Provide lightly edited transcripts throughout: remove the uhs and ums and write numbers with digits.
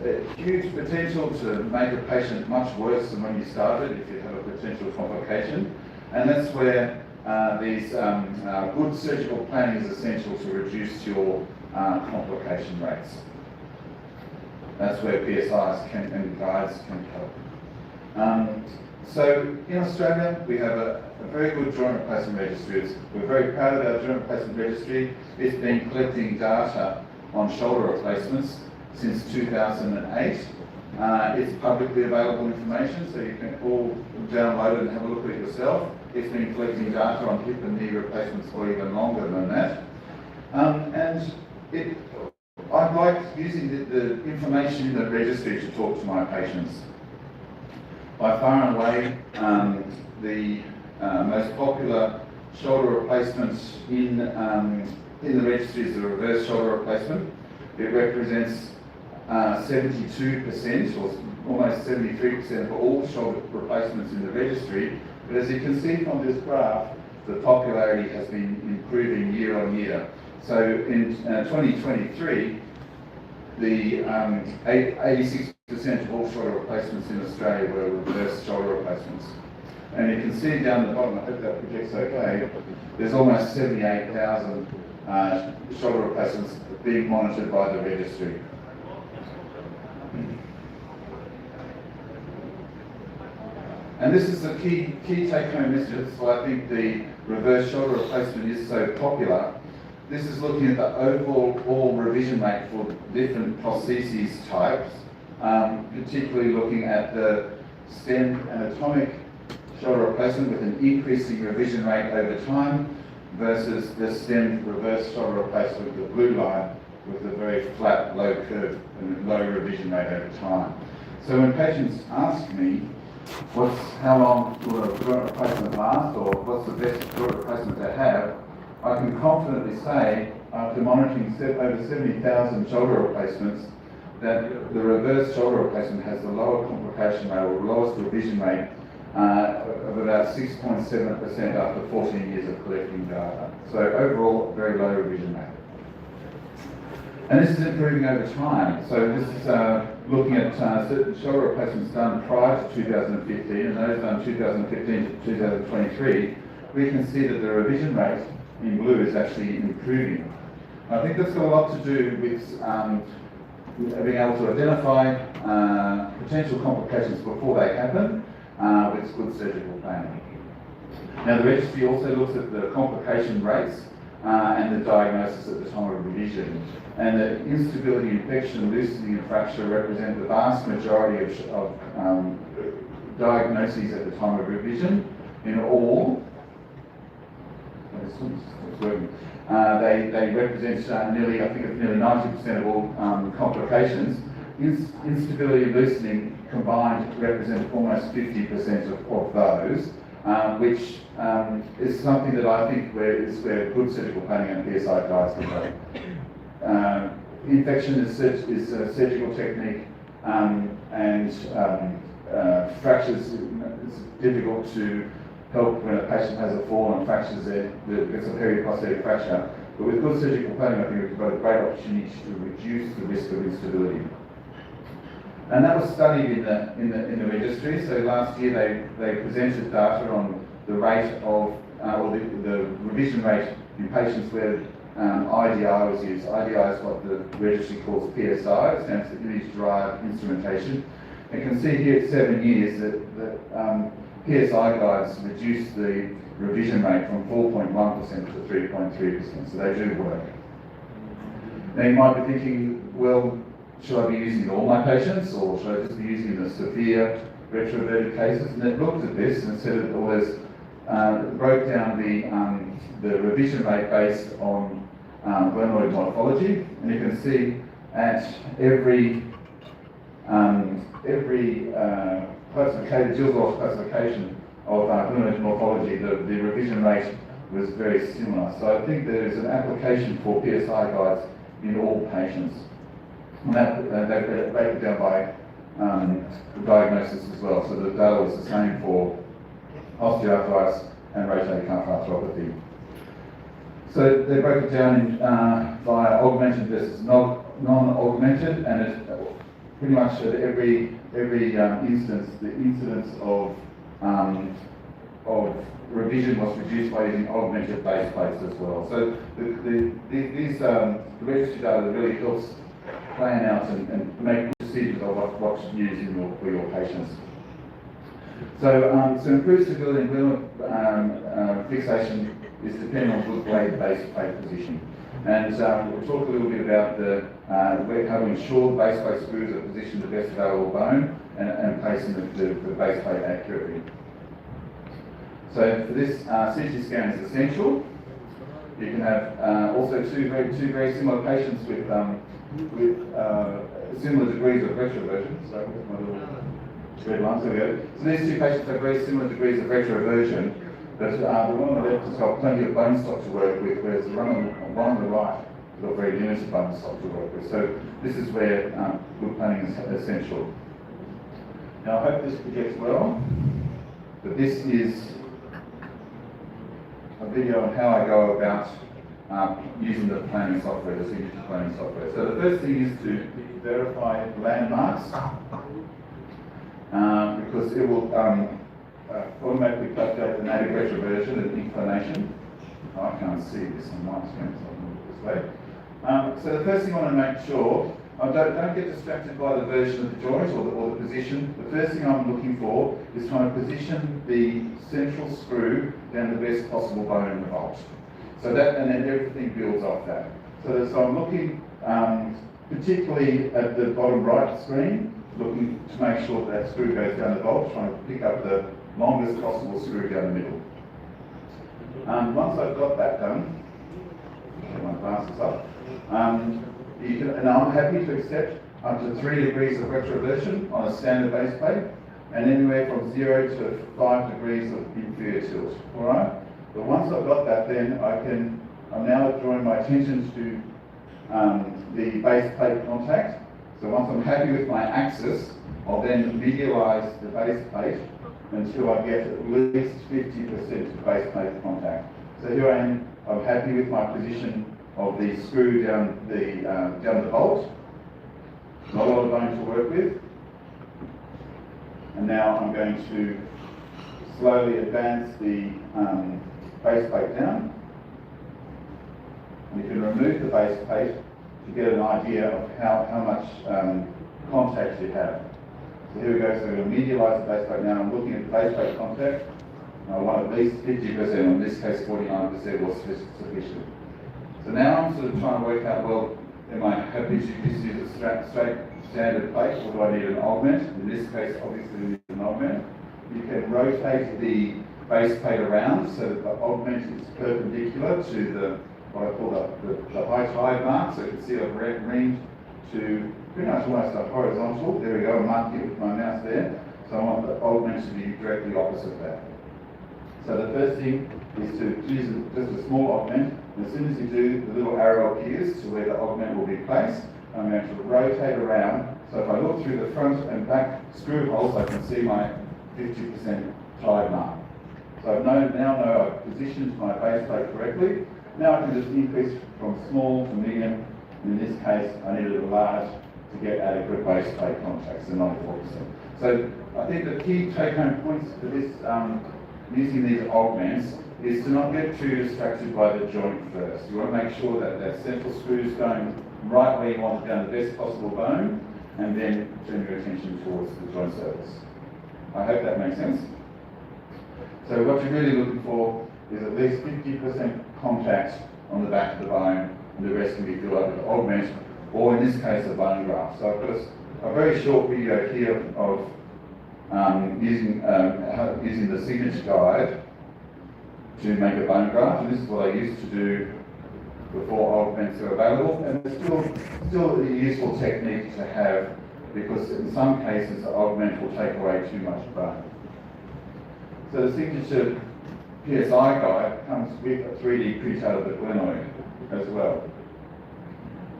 a huge potential to make a patient much worse than when you started if you have a potential complication. And that's where good surgical planning is essential to reduce your complication rates. That's where PSIs and guides can help. So in Australia, we have a very good joint replacement registry. We're very proud of our joint replacement registry. It's been collecting data on shoulder replacements since 2008. It's publicly available information, so you can all download it and have a look at it yourself. It's been collecting data on hip and knee replacements for even longer than that. I like using the information in the registry to talk to my patients. By far and away, the most popular shoulder replacement in the registry is the reverse shoulder replacement. It represents 72% or almost 73% of all shoulder replacements in the registry. But as you can see from this graph, the popularity has been improving year on year. So in 2023, the 86% of all shoulder replacements in Australia were reverse shoulder replacements. And you can see down the bottom, I hope that projects okay, there's almost 78,000 shoulder replacements being monitored by the registry. And this is the key take-home message. That's why I think the reverse shoulder replacement is so popular. This is looking at the overall revision rate for different prostheses types, particularly looking at the stem anatomic shoulder replacement with an increasing revision rate over time versus the stem reverse shoulder replacement, the blue line, with a very flat, low curve and low revision rate over time. So when patients ask me, how long will a joint replacement last, or what's the best joint replacement to have, I can confidently say, after monitoring over 70,000 shoulder replacements, that the reverse shoulder replacement has the lower complication rate or lowest revision rate of about 6.7% after 14 years of collecting data. So overall, very low revision rate. And this is improving over time. So this is looking at certain shoulder replacements done prior to 2015 and those done 2015 to 2023. We can see that the revision rate in blue is actually improving. I think that's got a lot to do with being able to identify potential complications before they happen with good surgical planning. Now the registry also looks at the complication rates and the diagnosis at the time of revision. And the instability, infection, loosening and fracture represent the vast majority of diagnoses at the time of revision. In all, they represent nearly 90% of all complications. Instability and loosening combined represent almost 50% of those, which is something that I think is where good surgical planning and PSI guides can help. Infection is a surgical technique, and fractures is difficult to help when a patient has a fall and fractures gets a periprosthetic fracture. But with good surgical planning, I think we've got a great opportunity to reduce the risk of instability. And that was studied in the registry. So last year they presented data on the rate of, or the revision rate in patients where IDI was used. IDI is what the registry calls PSI, it stands for image-derived instrumentation. You can see here at 7 years that PSI guides reduce the revision rate from 4.1% to 3.3%, so they do work. Now you might be thinking, well, should I be using all my patients, or should I just be using the severe retroverted cases? And it looked at this and said it always broke down the revision rate based on glenoid morphology, and you can see at every classification, Gilsworth classification of glenoid morphology, the revision rate was very similar. So I think there is an application for PSI guides in all patients. And they break it down by diagnosis as well. So the data was the same for osteoarthritis and rotator cuff arthropathy. So they broke it down via augmented versus non-augmented, and pretty much at every instance, the incidence of revision was reduced by using augmented base plates as well. So the registry data really helps plan out and make decisions of what to use for your patients. So improved stability and glenoid fixation is dependent on good base plate position. And we'll talk a little bit about how to ensure the base plate screws are positioned to the best available bone and placing the base plate accurately. So for this, CT scan is essential. You can have also two very similar patients with similar degrees of retroversion. So my little red lines, there we go. So these two patients have very similar degrees of retroversion, but the one on the left has got plenty of bone stock to work with, whereas the one on the right has got very limited bone stock to work with. So this is where good planning is essential. Now I hope this projects well, but this is a video on how I go about using the planning software, the signature planning software. So the first thing is to verify landmarks, because it will automatically calculate the native retroversion and inclination. Oh, I can't see this on my screen, so I'll move this way. So the first thing I want to make sure, don't get distracted by the version of the joint or the position. The first thing I'm looking for is trying to position the central screw down the best possible bone in the bolt. So that, and then everything builds off that. So I'm looking particularly at the bottom right screen, looking to make sure that screw goes down the bolt, trying to pick up the longest possible screw down the middle. Once I've got that done, get my glasses up, and I'm happy to accept up to 3 degrees of retroversion on a standard base plate, and anywhere from 0 to 5 degrees of inferior tilt. All right. But once I've got that, then I'm now drawing my attention to the base plate contact. So once I'm happy with my axis, I'll then medialize the base plate until I get at least 50% of base plate contact. So here I am, I'm happy with my position of the screw down the bolt. Not a lot of bone to work with. And now I'm going to slowly advance the base plate down. And you can remove the base plate to get an idea of how much contact you have. So here we go, so we're going to medialize the base plate now. I'm looking at the base plate contact. I want at least 50%, in this case 49% was sufficient. So now I'm sort of trying to work out, well, am I happy to just use a straight standard plate, or do I need an augment? In this case, obviously we need an augment. You can rotate the base plate around so that the augment is perpendicular to what I call the high tide mark. So you can see I've ringed to pretty much almost a horizontal. There we go, I'm marking it with my mouse there. So I want the augment to be directly opposite that. So the first thing is to use just a small augment. And as soon as you do, the little arrow appears to where the augment will be placed. I'm going to rotate around. So if I look through the front and back screw holes, I can see my 50% tide mark. So I now know I've positioned my base plate correctly. Now I can just increase from small to medium. In this case, I needed a large to get adequate base plate contact, so 94%. So I think the key take-home points for this, using these augments, is to not get too distracted by the joint first. You want to make sure that that central screw is going right where you want it, down the best possible bone, and then turn your attention towards the joint surface. I hope that makes sense. So what you're really looking for is at least 50% contact on the back of the bone, and the rest can be filled up with augment, or in this case, a bone graft. So I've got a very short video here of using the signature guide to make a bone graft, and this is what I used to do before augments are available, and it's still a useful technique to have, because in some cases the augment will take away too much bone. So the signature PSI guide comes with a 3D printout of the glenoid as well.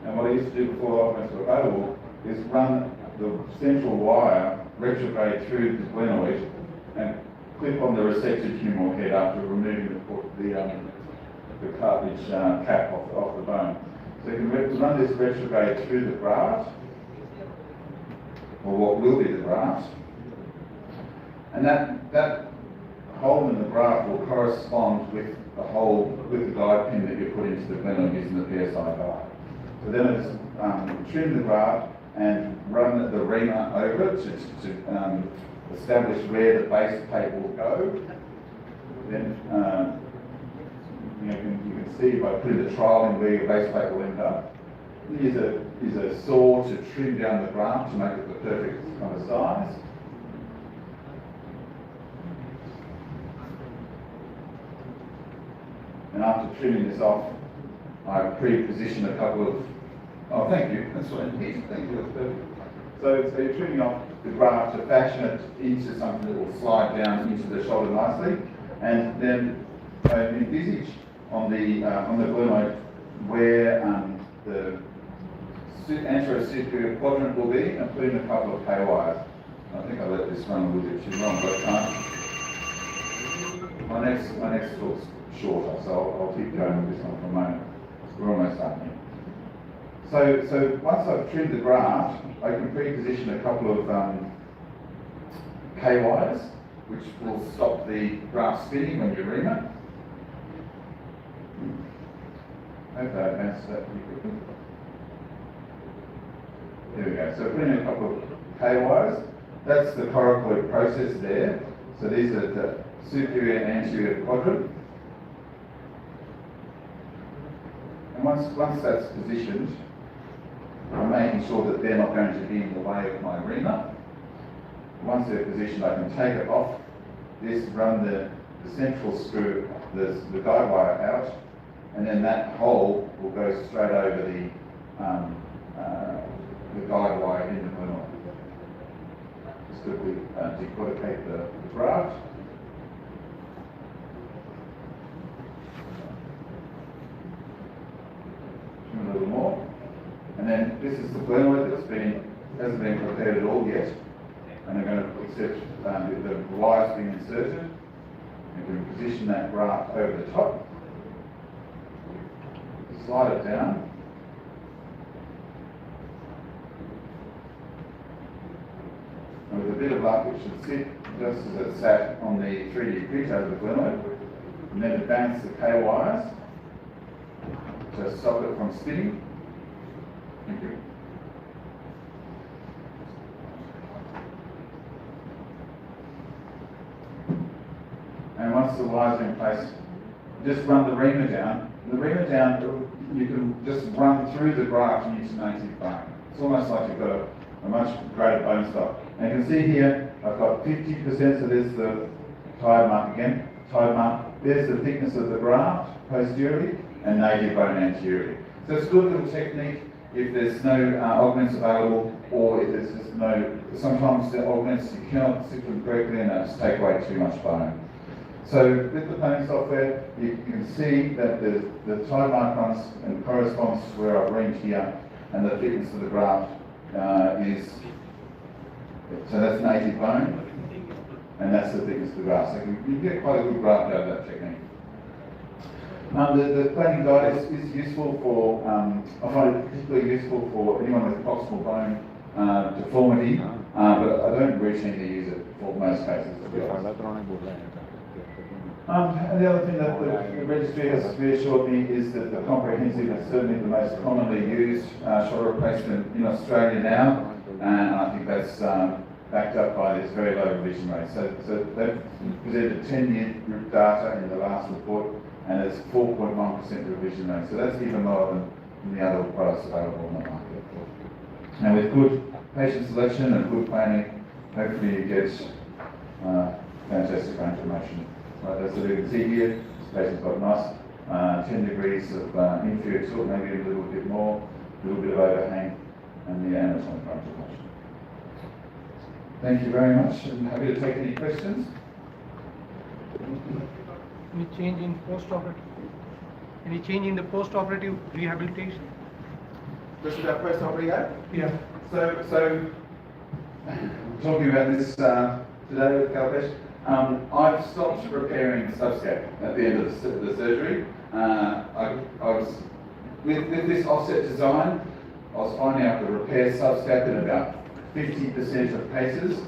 And what I used to do before augments were available is run the central wire retrograde through the glenoid and clip on the resected humeral head after removing the cartilage cap off the bone. So you can run this retrograde through the graft, or what will be the graft. And that hole in the graft will correspond with the hole with the guide pin that you put into the glenoid using the PSI guide. So then I just trim the graft and run the reamer over it to establish where the base plate will go. Then you can see by putting the trial in where your base plate will end up. Use a saw to trim down the graft to make it the perfect kind of size. And after trimming this off, I pre-position a couple of, oh thank you, that's what I need, thank you, that's perfect. So you're trimming off the graft to fashion it into something that will slide down into the shoulder nicely, and then I envisage on the glenoid where the anterior-superior quadrant will be, and put in a couple of K-wires. I think I let this run a little bit too long, but my next talk's shorter, so I'll keep going with this one for a moment. We're almost done here. So once I've trimmed the graft, I can pre-position a couple of K-wires, which will stop the graft spinning when you ream it. Hope I advanced that pretty quickly. There we go. So put in a couple of K-wires. That's the coracoid process there. So these are the superior and anterior quadrant. And once that's positioned, I'm making sure that they're not going to be in the way of my reamer. Once they're positioned, I can take it off this, run the central screw, the guide wire out, and then that hole will go straight over the guide wire in the glenoid. Just quickly decorticate the graft. A little more, and then this is the glenoid that hasn't been prepared at all yet, and I'm going to accept the wires being inserted, and we can position that graft over the top, slide it down, and with a bit of luck it should sit just as it sat on the 3D printer of the glenoid, and then advance the K-wires to stop it from spinning. Thank you. And once the wires are in place, just run the reamer down. The reamer down, you can just run through the graft and use native bone. It's almost like you've got a much greater bone stock. And you can see here, I've got 50%, so there's the tide mark again, tide mark. There's the thickness of the graft posteriorly, and native bone anteriorly. So it's a good little technique if there's no augments available, or if there's just no, sometimes the augments you cannot stick them correctly and that's take away too much bone. So with the planning software, you can see that the time mark runs and corresponds to where I've reamed here, and the thickness of the graft is, so that's native bone, and that's the thickness of the graft. So you get quite a good graft out of that technique. The planning guide is useful for, I find it particularly useful for anyone with proximal bone deformity, but I don't routinely use it for most cases, to be honest. And the other thing that the registry has reassured me is that the comprehensive is certainly the most commonly used shoulder replacement in Australia now, and I think that's backed up by this very low revision rate. So they've presented 10-year data in the last report, and it's 4.1% revision rate. So that's even lower than the other products available on the market. And with good patient selection and good planning, hopefully you get fantastic range of motion. Right, as you can see here, this patient's got nice 10 degrees of inferior tilt, maybe a little bit more, a little bit of overhang, and the anatomic range of motion. Thank you very much, and happy to take any questions. Any change in post-operative? Any change in the post-operative rehabilitation? Just about post-operative? Yeah. So talking about this today with Calapesh, I've stopped repairing the subscape at the end of the surgery. I was with this offset design, I was finding out to repair subscape in about 50% of cases,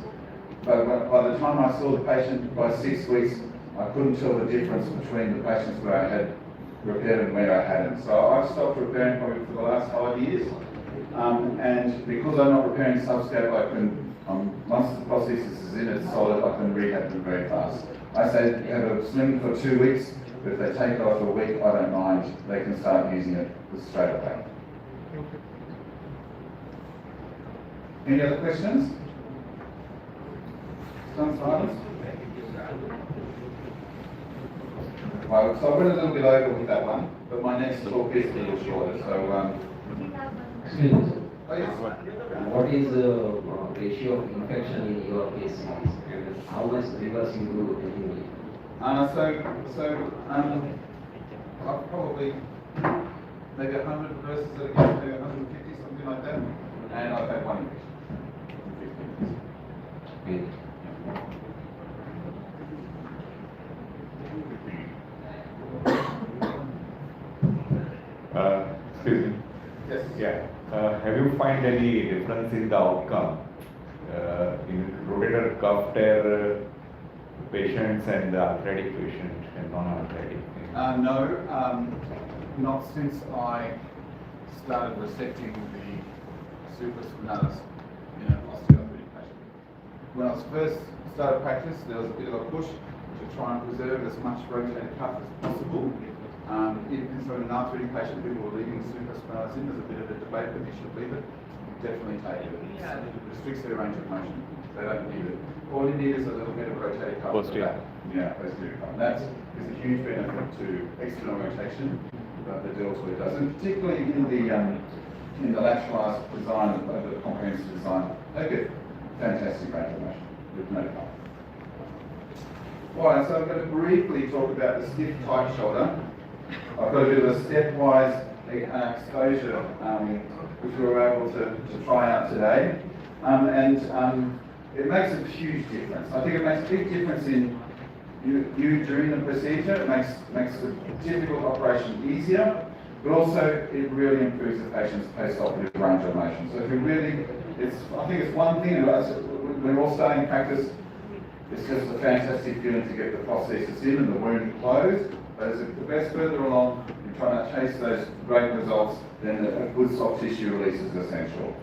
but by the time I saw the patient by 6 weeks, I couldn't tell the difference between the patients where I had repaired and where I hadn't. So I've stopped repairing probably for the last 5 years, and because I'm not repairing subscope, I can, once the prosthesis is in, it's solid, I can rehab them very fast. I say have a sling for 2 weeks, but if they take it off a week, I don't mind. They can start using it straight away. Any other questions? Some silence? Well, so I went a little bit over with that one, but my next talk is a little shorter, so Excuse me, sir. oh yes. What is the ratio of infection in your case series? How much reverse you do annually? I've probably maybe 100 verses against maybe 150, something like that, and I've had one infection. Okay. Excuse me. Yes. Yeah. Have you find any difference in the outcome in rotator cuff tear patients and the arthritic patient and non-arthritic? No, not since I started resecting the supraspinatus in an osteoarthritic patient. When I was first started practice, there was a bit of a push to try and preserve as much rotator cuff as possible. Even so in an arthritic patient, people were leaving the supraspinatus in. There's a bit of a debate whether you should leave it. Definitely take it. It restricts their range of motion. They don't need it. All you need is a little bit of rotator cuff. Posterior. Yeah, posterior cuff. That is a huge benefit to external rotation that the deltoid does, and particularly in the lateralized design of the comprehensive design. They get fantastic range of motion with no cuff. Alright, so I'm going to briefly talk about the stiff tight shoulder. I've got a bit of a stepwise exposure which we were able to try out today, and it makes a huge difference. I think it makes a big difference in you during the procedure. It makes the difficult operation easier, but also it really improves the patient's post-operative range of motion. So if you really, I think it's one thing, when we're all starting practice, it's just a fantastic feeling to get the prosthesis in and the wound closed. But as it progresses further along, you're trying to chase those great results, then a good soft tissue release is essential.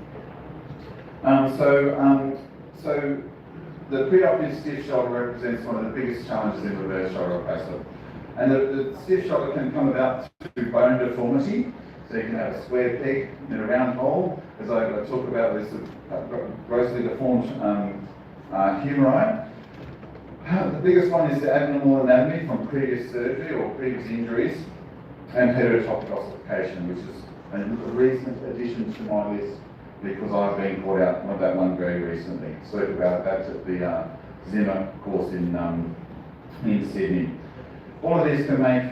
So the preoperative stiff shoulder represents one of the biggest challenges in reverse shoulder replacement. And the stiff shoulder can come about through bone deformity. So you can have a square peg in a round hole, as I talk about this grossly deformed humeri. The biggest one is the abnormal anatomy from previous surgery or previous injuries, and heterotopic ossification, which is a recent addition to my list because I've been caught out on that one very recently. Spoke about that at the Zimmer course in Sydney. All of these can make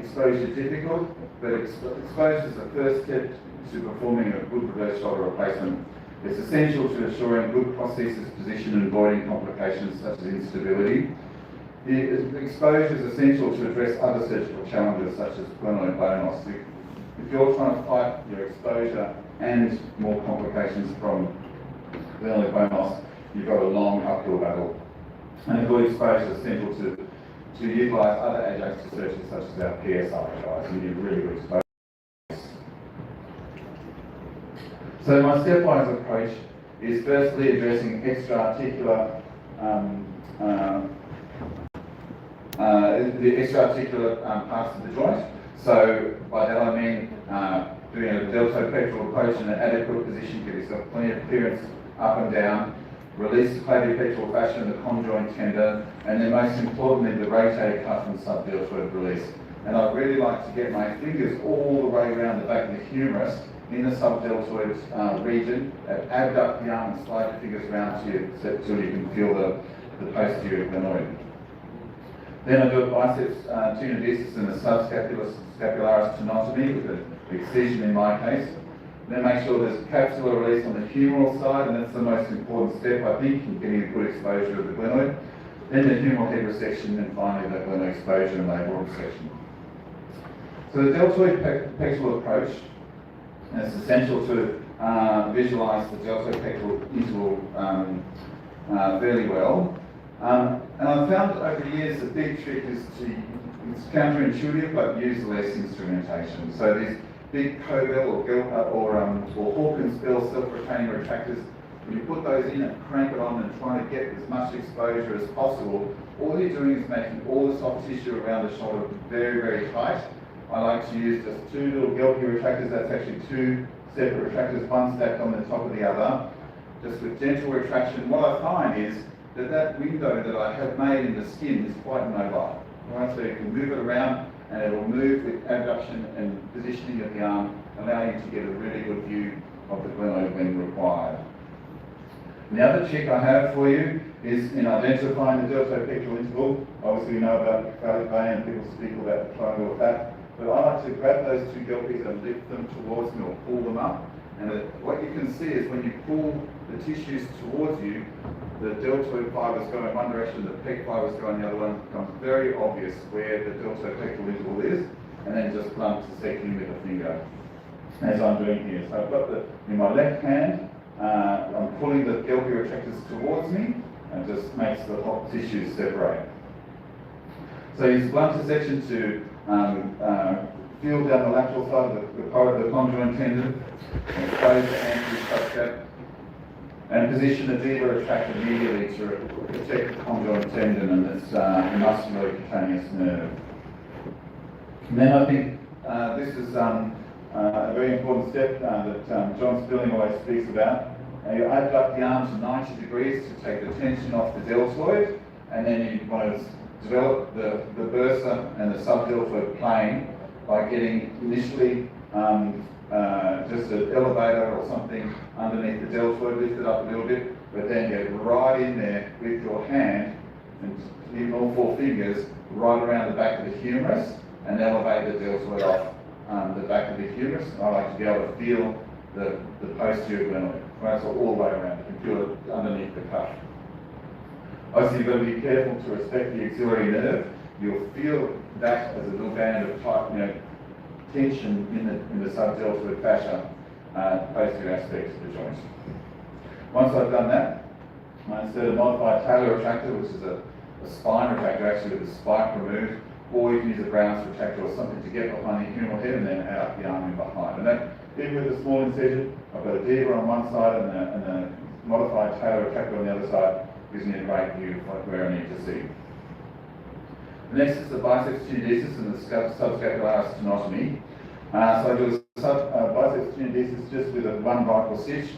exposure difficult, but exposure is the first step to performing a good reverse shoulder replacement. It's essential to ensuring good prosthesis position and avoiding complications such as instability. The exposure is essential to address other surgical challenges such as glenoid bone loss. If you're trying to fight your exposure and more complications from glenoid bone loss, you've got a long uphill battle. And a good exposure is essential to utilise other adjuncts to surgery such as our PSI guys. You need really good exposure. So my stepwise approach is firstly addressing extra-articular the extra-articular parts of the joint. So by that I mean doing a deltopectoral approach in an adequate position, give yourself plenty of clearance up and down, release the clavipectoral fascia and the conjoint tendon, and then most importantly the rotator cuff and subdeltoid release. And I really like to get my fingers all the way around the back of the humerus in the subdeltoid region, abduct the arm and slide your fingers around to you until you can feel the posterior glenoid. Then I do a biceps tenodesis and a subscapularis tenotomy with an excision in my case. Then make sure there's capsular release on the humeral side, and that's the most important step I think in getting a good exposure of the glenoid. Then the humeral head resection, and finally the glenoid exposure and labral resection. So the deltoid pectoral approach, and it's essential to visualise the deltopectoral interval fairly well. And I've found over the years the big trick is it's counterintuitive, but use less instrumentation. So these big Cobell or Hawkins Bell self-retaining retractors, when you put those in and crank it on and try to get as much exposure as possible, all you're doing is making all the soft tissue around the shoulder very, very tight. I like to use just two little Gelpi retractors. That's actually two separate retractors, one stacked on the top of the other, just with gentle retraction. What I find is that window that I have made in the skin is quite mobile. Right? So you can move it around and it will move with abduction and positioning of the arm, allowing you to get a really good view of the glenoid when required. And the other trick I have for you is in identifying the deltopectoral interval. Obviously we know about the cephalic vein and people speak about the triangle of that. But I like to grab those two Gelpis and lift them towards me or pull them up. And what you can see is when you pull the tissues towards you, the deltoid fibers go in one direction, the pec fibers go in the other one. It becomes very obvious where the deltopectoral interval is, and then just blunt dissecting with a finger, as I'm doing here. So I've got in my left hand, I'm pulling the Gelpi retractors towards me, and just makes the hot tissues separate. So use blunt dissection to feel down the lateral side of the conjoint tendon, and expose the anterior subscap, and position the Diva retractor immediately to protect the conjoint tendon and its musculocutaneous nerve. And then I think this is a very important step that John Spilling always speaks about. You abduct the arm to 90 degrees to take the tension off the deltoid, and then you want to develop the bursa and the subdeltoid plane by getting initially just an elevator or something underneath the deltoid, lift it up a little bit, but then get right in there with your hand and using all four fingers right around the back of the humerus and elevate the deltoid off the back of the humerus. I like to be able to feel the posterior glenoid. Right, so all the way around, you can feel it underneath the cuff. Obviously, you've got to be careful to respect the axillary nerve. You'll feel that as a little band of tight, tension in the subdeltoid fascia, posterior aspects of the joint. Once I've done that, I insert a modified talar retractor, which is a spine retractor, actually with the spike removed, or you can use a Brown's retractor or something to get behind the humeral head and then add up the arm in behind. And that, even with a small incision, I've got a Diva on one side and a modified talar retractor on the other side, gives me a great view of where I need to see. The next is the biceps tenodesis and the subscapularis tenotomy. So I do a biceps tenodesis just with a one vital stitch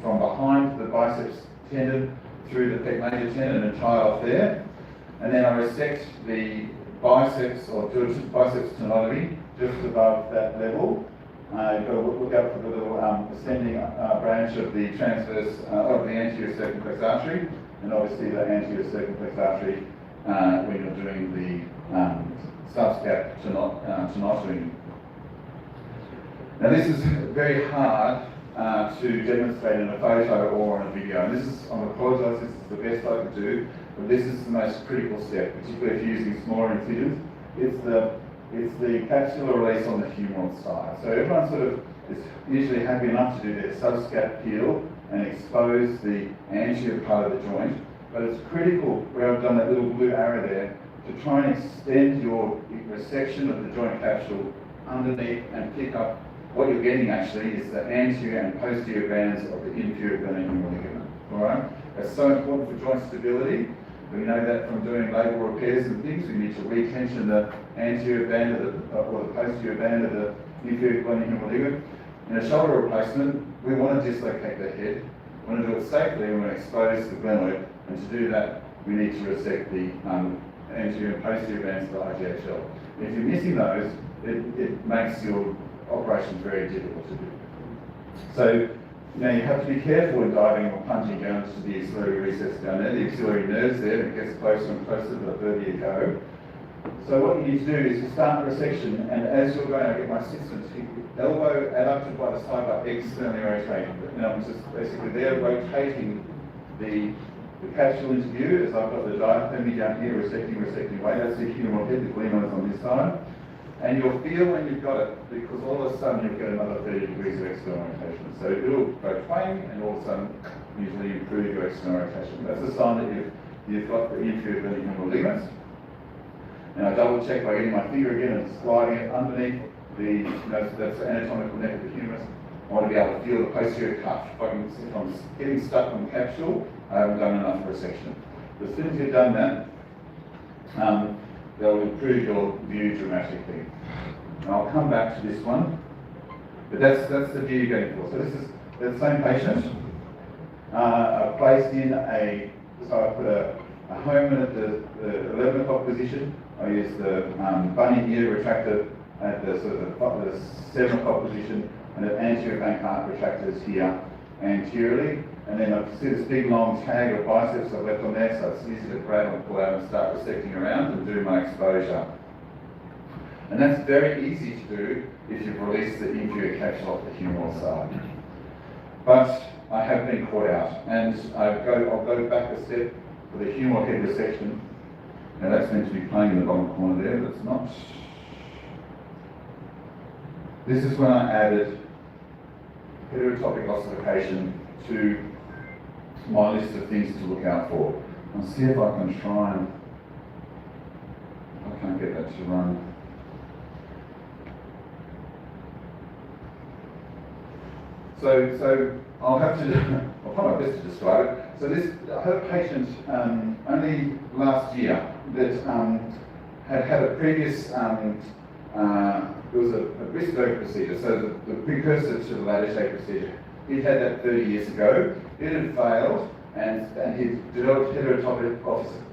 from behind the biceps tendon through the pec major tendon and tie off there. And then I resect the biceps or do a biceps tenotomy just above that level. You've got to look out for the little ascending branch of the transverse of the anterior circumflex artery, and obviously the anterior circumflex artery when you're doing the subscap tenotomy. Now this is very hard to demonstrate in a photo or in a video. And this is, I apologise, this is the best I could do, but this is the most critical step, particularly if you're using smaller incisions. It's the capsular release on the humeral side. So everyone sort of is usually happy enough to do their subscap peel and expose the anterior part of the joint, but it's critical, where I've done that little blue arrow there, to try and extend your resection of the joint capsule underneath and pick up. What you're getting actually is the anterior and posterior bands of the inferior glenohumeral ligament. Alright? That's so important for joint stability. We know that from doing labral repairs and things, we need to retension the anterior band of or the posterior band of the inferior glenohumeral ligament. In a shoulder replacement, we want to dislocate the head. We want to do it safely, we want to expose the glenoid, and to do that, we need to resect the anterior and posterior bands of the IGHL. If you're missing those, it makes your operation very difficult to do. So, you have to be careful in diving or plunging down to the axillary recess down there. The axillary nerve's there, and it gets closer and closer the further you go. So what you need to do is you start the resection, and as you're going, I get my assistant, elbow adducted by the side by externally rotating. Now I'm just basically there rotating the capsule into view as I've got the diaphragm down here resecting away. That's the humeral head, the glenoid is on this side. And you'll feel when you've got it, because all of a sudden you'll get another 30 degrees of external rotation. So it'll go twang, and all of a sudden usually improve your external rotation. That's a sign that you've got the inferior humeral ligaments. And I double check by getting my finger again and sliding it underneath that's the anatomical neck of the humerus. I want to be able to feel the posterior cuff. If I'm getting stuck on the capsule, I haven't done enough resection. As soon as you've done that, they'll improve your view dramatically. And I'll come back to this one, but that's the view you're going for. So this is the same patient. I placed in so I put a Homan at the 11 o'clock position. I use the bunny ear retractor at the sort of the 7 o'clock position, and the anterior bank heart retractors here anteriorly. And then I see this big long tag of biceps I've left on there, so it's easy to grab and pull out and start resecting around and do my exposure. And that's very easy to do if you've released the inferior capsule off the humeral side. But I have been caught out, and I'll go back a step for the humeral head resection. Now that's meant to be playing in the bottom corner there, but it's not. This is when I added heterotopic ossification to my list of things to look out for. I'll see if I can try and, I can't get that to run. So I'll have to, I'll try my best to describe it. So I had a patient only last year that had a previous, it was a Briscoe procedure, so the precursor to the ladder shape procedure. He'd had that 30 years ago. It had failed, and he developed heterotopic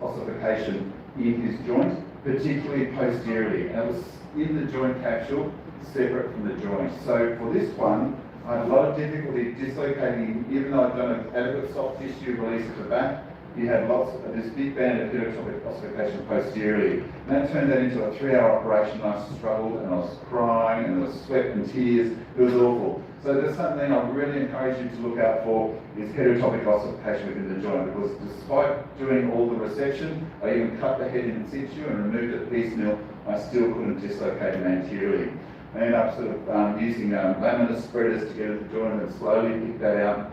ossification in his joint, particularly posteriorly. And it was in the joint capsule, separate from the joint. So for this one, I had a lot of difficulty dislocating, even though I'd done an adequate soft tissue release at the back. He had lots of this big band of heterotopic ossification posteriorly. And that turned that into a 3-hour operation. I struggled and I was crying and there was sweat and tears. It was awful. So that's something I really encourage you to look out for, is heterotopic ossification within the joint, because despite doing all the resection, I even cut the head in situ and removed it piecemeal, I still couldn't dislocate him anteriorly. I ended up sort of using laminar spreaders to get at the joint and slowly pick that out.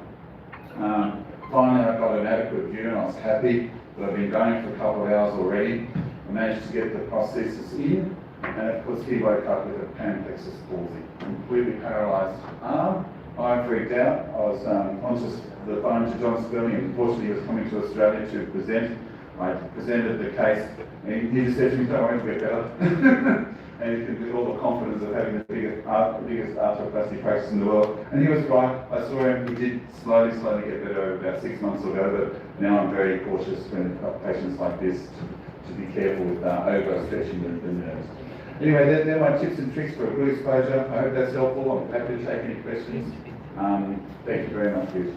Finally, I got an adequate view and I was happy, but I've been going for a couple of hours already. I managed to get the prosthesis in, and of course he woke up with a panplexus palsy, completely paralysed arm. I freaked out. I was conscious of the phone to John Sperling, and unfortunately he was coming to Australia to present. I presented the case, and he just said to me, "Don't worry, it'll get better." And you can do all the confidence of having the biggest arthroplasty practice in the world. And he was right. I saw him. He did slowly get better over about 6 months ago. But now I'm very cautious when I've got patients like this to be careful with overstretching the nerves. Anyway, they're my tips and tricks for a good exposure. I hope that's helpful. I'm happy to take any questions. Thank you very much, Bruce.